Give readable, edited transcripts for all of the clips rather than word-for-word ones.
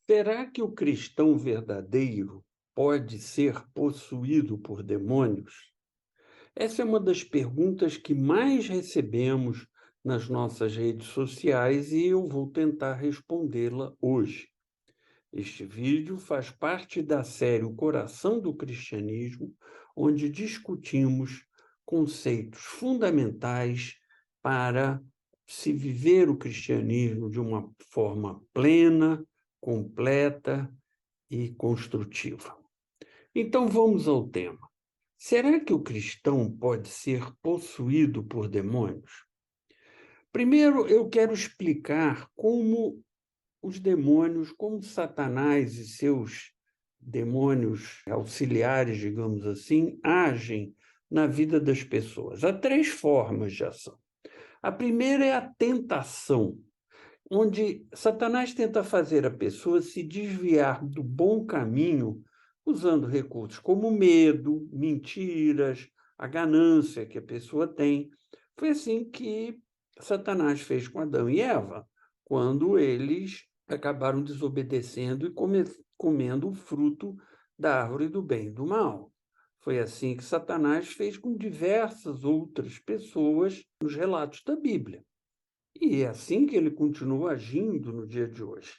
Será que o cristão verdadeiro pode ser possuído por demônios? Essa é uma das perguntas que mais recebemos nas nossas redes sociais e eu vou tentar respondê-la hoje. Este vídeo faz parte da série O Coração do Cristianismo, onde discutimos conceitos fundamentais para se viver o cristianismo de uma forma plena, completa e construtiva. Então vamos ao tema. Será que o cristão pode ser possuído por demônios? Primeiro, eu quero explicar como os demônios, como Satanás e seus demônios auxiliares, digamos assim, agem na vida das pessoas. Há três formas de ação. A primeira é a tentação, onde Satanás tenta fazer a pessoa se desviar do bom caminho usando recursos como medo, mentiras, a ganância que a pessoa tem. Foi assim que Satanás fez com Adão e Eva, quando eles acabaram desobedecendo e comendo o fruto da árvore do bem e do mal. Foi assim que Satanás fez com diversas outras pessoas nos relatos da Bíblia. E é assim que ele continua agindo no dia de hoje.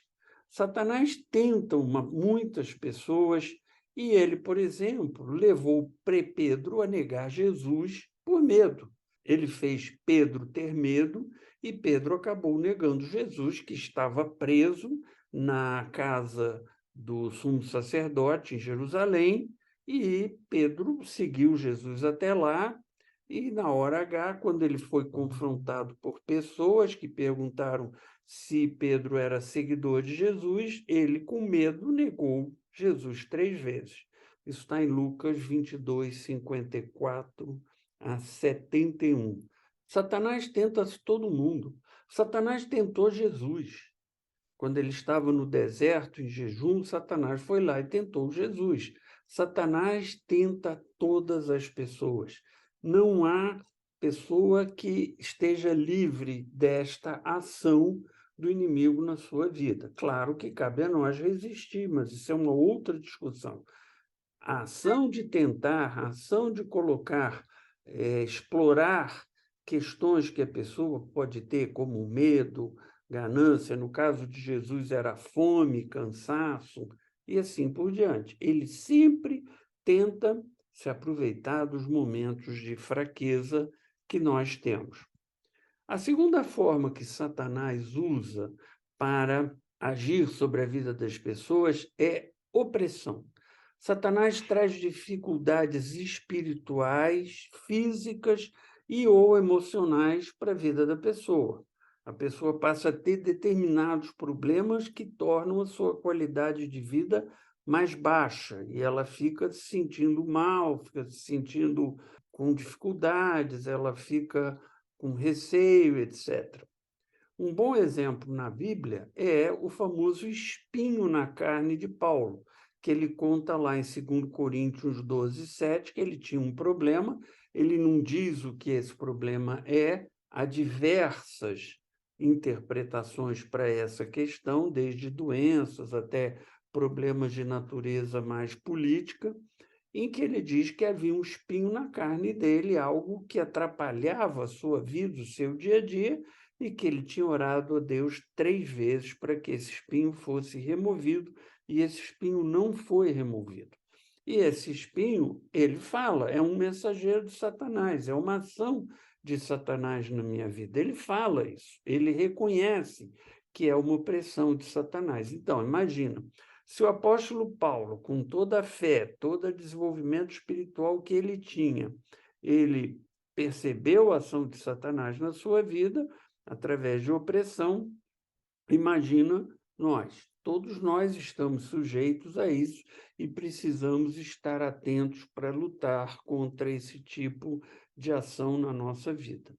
Satanás tenta muitas pessoas e ele, por exemplo, levou Pedro a negar Jesus por medo. Ele fez Pedro ter medo e Pedro acabou negando Jesus, que estava preso na casa do sumo sacerdote em Jerusalém, e Pedro seguiu Jesus até lá. E na hora H, quando ele foi confrontado por pessoas que perguntaram se Pedro era seguidor de Jesus, ele, com medo, negou Jesus 3 vezes. Isso está em Lucas 22, 54 a 71. Satanás tenta todo mundo. Satanás tentou Jesus. Quando ele estava no deserto, em jejum, Satanás foi lá e tentou Jesus. Satanás tenta todas as pessoas. Não há pessoa que esteja livre desta ação do inimigo na sua vida. Claro que cabe a nós resistir, mas isso é uma outra discussão. A ação de tentar, a ação de colocar, explorar questões que a pessoa pode ter, como medo, ganância, no caso de Jesus era fome, cansaço, e assim por diante. Ele sempre tenta se aproveitar dos momentos de fraqueza que nós temos. A segunda forma que Satanás usa para agir sobre a vida das pessoas é opressão. Satanás traz dificuldades espirituais, físicas e ou emocionais para a vida da pessoa. A pessoa passa a ter determinados problemas que tornam a sua qualidade de vida mais baixa e ela fica se sentindo mal, fica se sentindo com dificuldades, ela fica com receio, etc. Um bom exemplo na Bíblia é o famoso espinho na carne de Paulo, que ele conta lá em 2 Coríntios 12, 7, que ele tinha um problema, ele não diz o que esse problema é, há diversas interpretações para essa questão, desde doenças até problemas de natureza mais política, em que ele diz que havia um espinho na carne dele, algo que atrapalhava a sua vida, o seu dia a dia, e que ele tinha orado a Deus 3 vezes para que esse espinho fosse removido, e esse espinho não foi removido. E esse espinho, ele fala, é um mensageiro de Satanás, é uma ação de Satanás na minha vida. Ele fala isso, ele reconhece que é uma opressão de Satanás. Então, imagina, se o apóstolo Paulo, com toda a fé, todo o desenvolvimento espiritual que ele tinha, ele percebeu a ação de Satanás na sua vida, através de opressão, imagina nós. Todos nós estamos sujeitos a isso e precisamos estar atentos para lutar contra esse tipo de ação na nossa vida.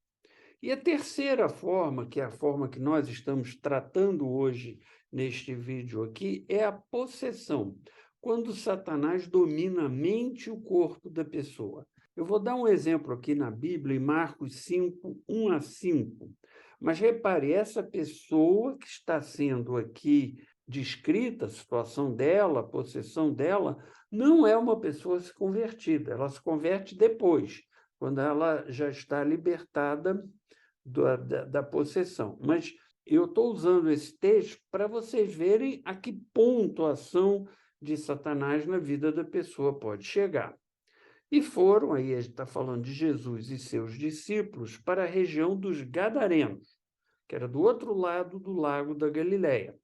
E a terceira forma, que é a forma que nós estamos tratando hoje neste vídeo aqui, é a possessão, quando Satanás domina a mente e o corpo da pessoa. Eu vou dar um exemplo aqui na Bíblia, em Marcos 5, 1 a 5. Mas repare, essa pessoa que está sendo aqui descrita, a situação dela, a possessão dela, não é uma pessoa se convertida. Ela se converte depois, quando ela já está libertada da possessão. Mas eu estou usando esse texto para vocês verem a que ponto a ação de Satanás na vida da pessoa pode chegar. E foram, aí a gente está falando de Jesus e seus discípulos, para a região dos Gadarenos, que era do outro lado do lago da Galileia.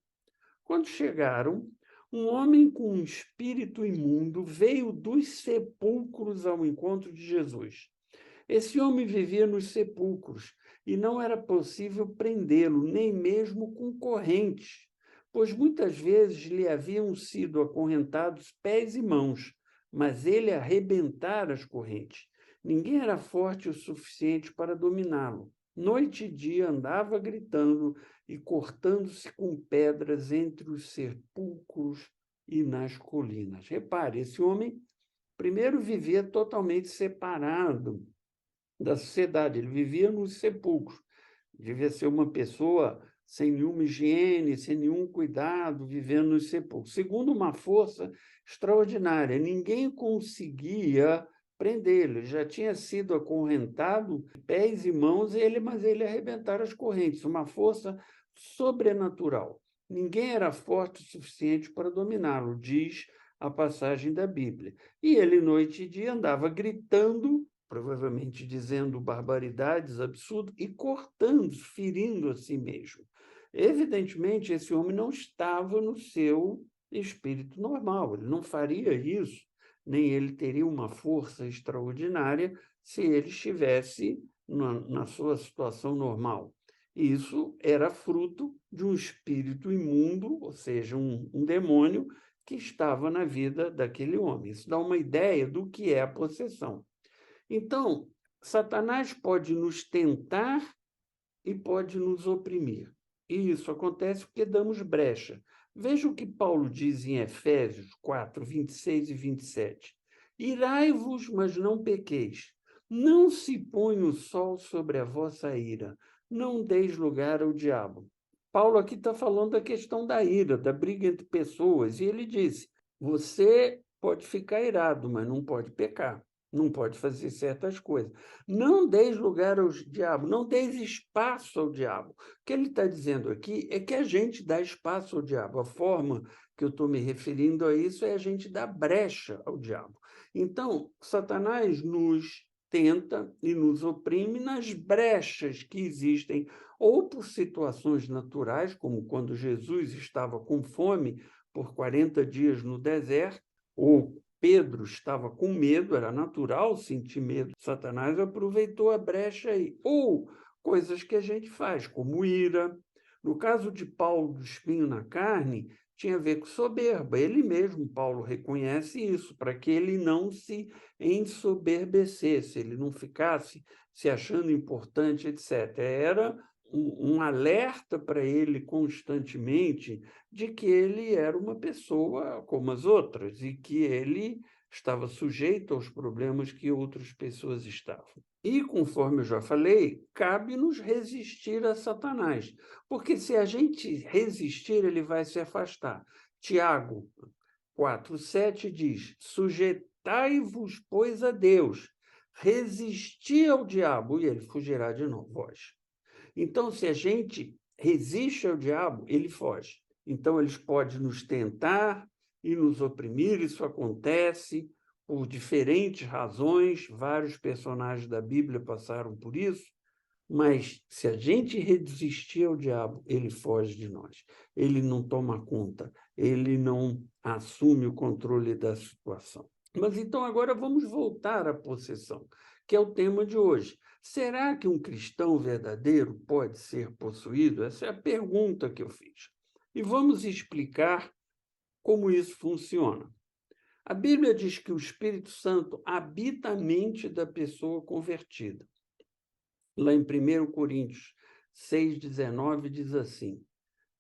Quando chegaram, um homem com um espírito imundo veio dos sepulcros ao encontro de Jesus. Esse homem vivia nos sepulcros e não era possível prendê-lo, nem mesmo com correntes, pois muitas vezes lhe haviam sido acorrentados pés e mãos, mas ele arrebentara as correntes. Ninguém era forte o suficiente para dominá-lo. Noite e dia andava gritando e cortando-se com pedras entre os sepulcros e nas colinas. Repare, esse homem primeiro vivia totalmente separado da sociedade, ele vivia nos sepulcros. Devia ser uma pessoa sem nenhuma higiene, sem nenhum cuidado, vivendo nos sepulcros. Segundo, uma força extraordinária. Ninguém conseguia prendê-lo. Ele já tinha sido acorrentado, pés e mãos, mas ele arrebentara as correntes. Uma força sobrenatural. Ninguém era forte o suficiente para dominá-lo, diz a passagem da Bíblia. E ele, noite e dia, andava gritando, provavelmente dizendo barbaridades absurdas e cortando, ferindo a si mesmo. Evidentemente, esse homem não estava no seu espírito normal, ele não faria isso, nem ele teria uma força extraordinária se ele estivesse na sua situação normal. Isso era fruto de um espírito imundo, ou seja, um demônio, que estava na vida daquele homem. Isso dá uma ideia do que é a possessão. Então, Satanás pode nos tentar e pode nos oprimir. E isso acontece porque damos brecha. Veja o que Paulo diz em Efésios 4, 26 e 27. Irai-vos, mas não pequeis. Não se põe o sol sobre a vossa ira. Não deis lugar ao diabo. Paulo aqui está falando da questão da ira, da briga entre pessoas. E ele disse, você pode ficar irado, mas não pode pecar. Não pode fazer certas coisas. Não deis lugar ao diabo, não deis espaço ao diabo. O que ele está dizendo aqui é que a gente dá espaço ao diabo. A forma que eu estou me referindo a isso é a gente dar brecha ao diabo. Então, Satanás nos tenta e nos oprime nas brechas que existem, ou por situações naturais, como quando Jesus estava com fome por 40 dias no deserto, ou Pedro estava com medo, era natural sentir medo. Satanás aproveitou a brecha aí. Ou coisas que a gente faz, como ira. No caso de Paulo do espinho na carne, tinha a ver com soberba. Ele mesmo, Paulo, reconhece isso, para que ele não se ensoberbecesse, ele não ficasse se achando importante, etc. Era um alerta para ele constantemente de que ele era uma pessoa como as outras e que ele estava sujeito aos problemas que outras pessoas estavam. E, conforme eu já falei, cabe-nos resistir a Satanás, porque se a gente resistir, ele vai se afastar. Tiago 4,7 diz, sujeitai-vos, pois, a Deus, resisti ao diabo e ele fugirá de vós. Então, se a gente resiste ao diabo, ele foge. Então, eles podem nos tentar e nos oprimir, isso acontece por diferentes razões, vários personagens da Bíblia passaram por isso, mas se a gente resistir ao diabo, ele foge de nós. Ele não toma conta, ele não assume o controle da situação. Mas então agora vamos voltar à possessão, que é o tema de hoje. Será que um cristão verdadeiro pode ser possuído? Essa é a pergunta que eu fiz. E vamos explicar como isso funciona. A Bíblia diz que o Espírito Santo habita a mente da pessoa convertida. Lá em 1 Coríntios 6,19 diz assim,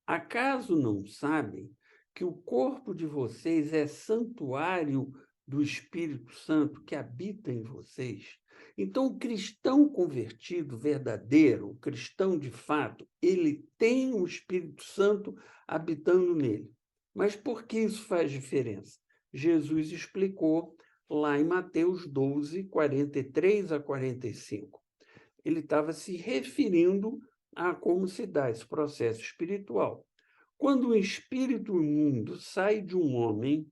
acaso não sabem que o corpo de vocês é santuário do Espírito Santo que habita em vocês? Então, o cristão convertido verdadeiro, o cristão de fato, ele tem o Espírito Santo habitando nele. Mas por que isso faz diferença? Jesus explicou lá em Mateus 12, 43 a 45. Ele estava se referindo a como se dá esse processo espiritual. Quando um espírito imundo sai de um homem,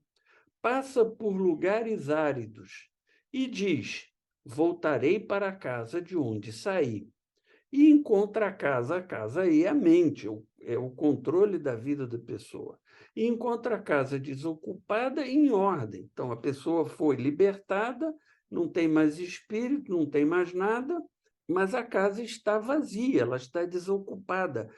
passa por lugares áridos e diz: voltarei para a casa de onde saí. E encontra a casa aí é a mente, é o controle da vida da pessoa. E encontra a casa desocupada em ordem. Então, a pessoa foi libertada, não tem mais espírito, não tem mais nada, mas a casa está vazia, ela está desocupada.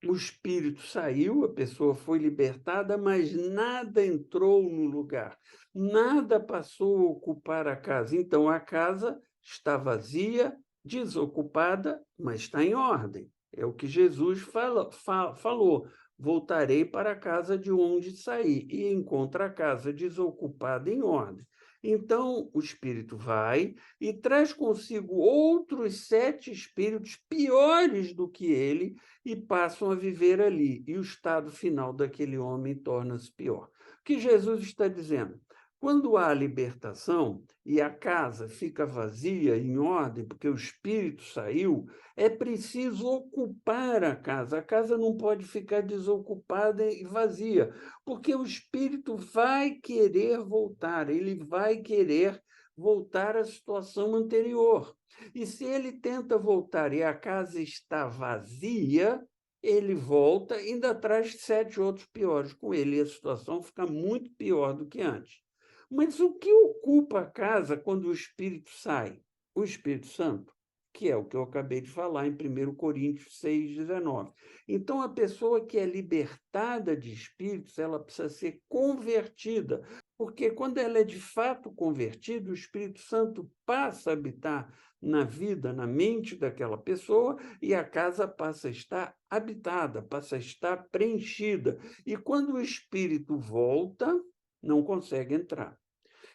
O espírito saiu, a pessoa foi libertada, mas nada entrou no lugar, nada passou a ocupar a casa. Então, a casa está vazia, desocupada, mas está em ordem. É o que Jesus falou. Voltarei para a casa de onde saí, e encontra a casa desocupada em ordem. Então, o espírito vai e traz consigo outros 7 espíritos piores do que ele, e passam a viver ali, e o estado final daquele homem torna-se pior. O que Jesus está dizendo? Quando há libertação e a casa fica vazia, em ordem, porque o espírito saiu, é preciso ocupar a casa. A casa não pode ficar desocupada e vazia, porque o espírito vai querer voltar, ele vai querer voltar à situação anterior. E se ele tenta voltar e a casa está vazia, ele volta e ainda traz 7 outros piores com ele, e a situação fica muito pior do que antes. Mas o que ocupa a casa quando o Espírito sai? O Espírito Santo, que é o que eu acabei de falar em 1 Coríntios 6,19. Então, a pessoa que é libertada de espíritos, ela precisa ser convertida, porque quando ela é de fato convertida, o Espírito Santo passa a habitar na vida, na mente daquela pessoa, e a casa passa a estar habitada, passa a estar preenchida. E quando o espírito volta, não consegue entrar.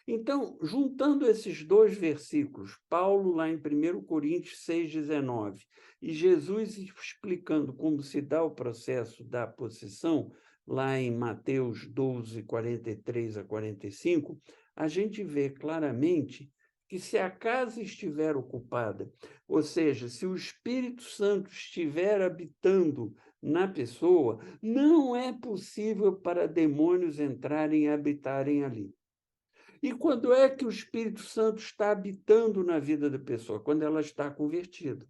Então, juntando esses 2 versículos, Paulo lá em 1 Coríntios 6,19, e Jesus explicando como se dá o processo da possessão, lá em Mateus 12, 43 a 45, a gente vê claramente que se a casa estiver ocupada, ou seja, se o Espírito Santo estiver habitando na pessoa, não é possível para demônios entrarem e habitarem ali. E quando é que o Espírito Santo está habitando na vida da pessoa? Quando ela está convertida.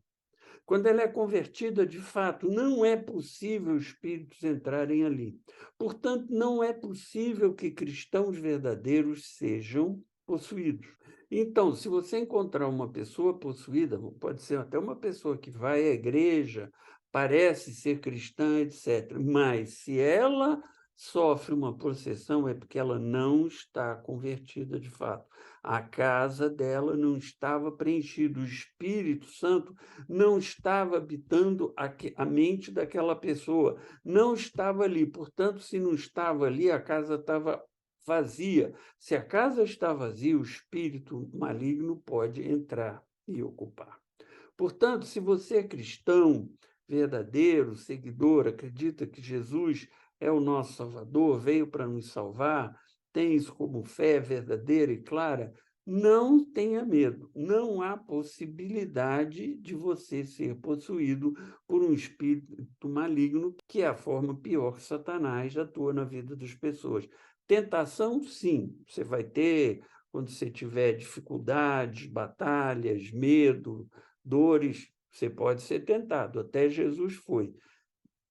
Quando ela é convertida, de fato, não é possível espíritos entrarem ali. Portanto, não é possível que cristãos verdadeiros sejam possuídos. Então, se você encontrar uma pessoa possuída, pode ser até uma pessoa que vai à igreja, parece ser cristã, etc., mas se ela sofre uma possessão, é porque ela não está convertida de fato. A casa dela não estava preenchida, o Espírito Santo não estava habitando a mente daquela pessoa, não estava ali. Portanto, se não estava ali, a casa estava vazia. Se a casa está vazia, o espírito maligno pode entrar e ocupar. Portanto, se você é cristão, verdadeiro, seguidor, acredita que Jesus é o nosso Salvador, veio para nos salvar, tem isso como fé verdadeira e clara, não tenha medo. Não há possibilidade de você ser possuído por um espírito maligno, que é a forma pior que Satanás atua na vida das pessoas. Tentação, sim, você vai ter quando você tiver dificuldades, batalhas, medo, dores, você pode ser tentado, até Jesus foi.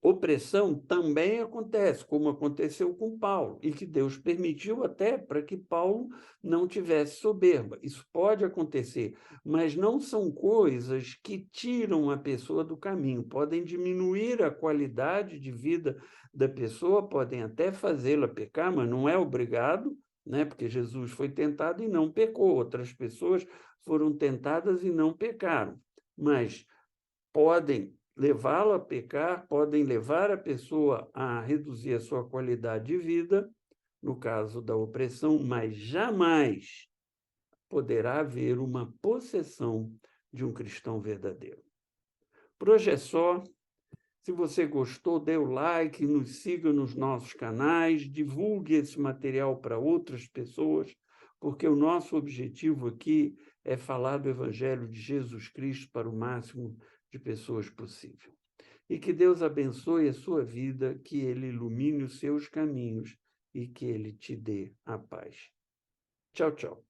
Opressão também acontece, como aconteceu com Paulo, e que Deus permitiu até para que Paulo não tivesse soberba. Isso pode acontecer, mas não são coisas que tiram a pessoa do caminho, podem diminuir a qualidade de vida da pessoa, podem até fazê-la pecar, mas não é obrigado, né? Porque Jesus foi tentado e não pecou, outras pessoas foram tentadas e não pecaram, mas podem levá-lo a pecar, podem levar a pessoa a reduzir a sua qualidade de vida, no caso da opressão, mas jamais poderá haver uma possessão de um cristão verdadeiro. Por hoje é só. Se você gostou, dê o like, nos siga nos nossos canais, divulgue esse material para outras pessoas, porque o nosso objetivo aqui é falar do Evangelho de Jesus Cristo para o máximo de pessoas possível. E que Deus abençoe a sua vida, que Ele ilumine os seus caminhos e que Ele te dê a paz. Tchau, tchau.